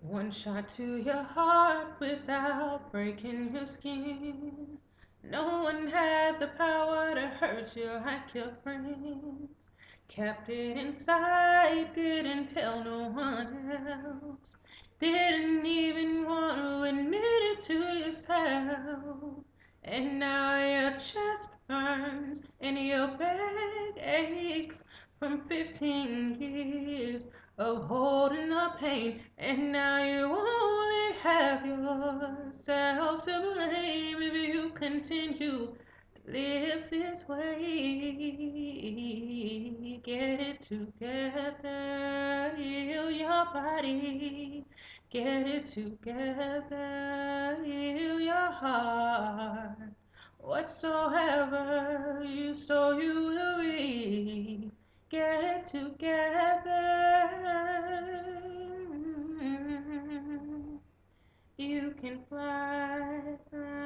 One shot to your heart without breaking your skin. No one has the power to hurt you like your friends. Kept it inside, didn't tell no one else. Didn't even want to admit it to yourself. And now your chest burns and your back aches from 15 years of holding the pain, and now you only have yourself to blame if you continue to live this way. Get it together, heal your body. Get it together, heal your heart. Whatsoever you sow, you will reap. Get it together. You can fly.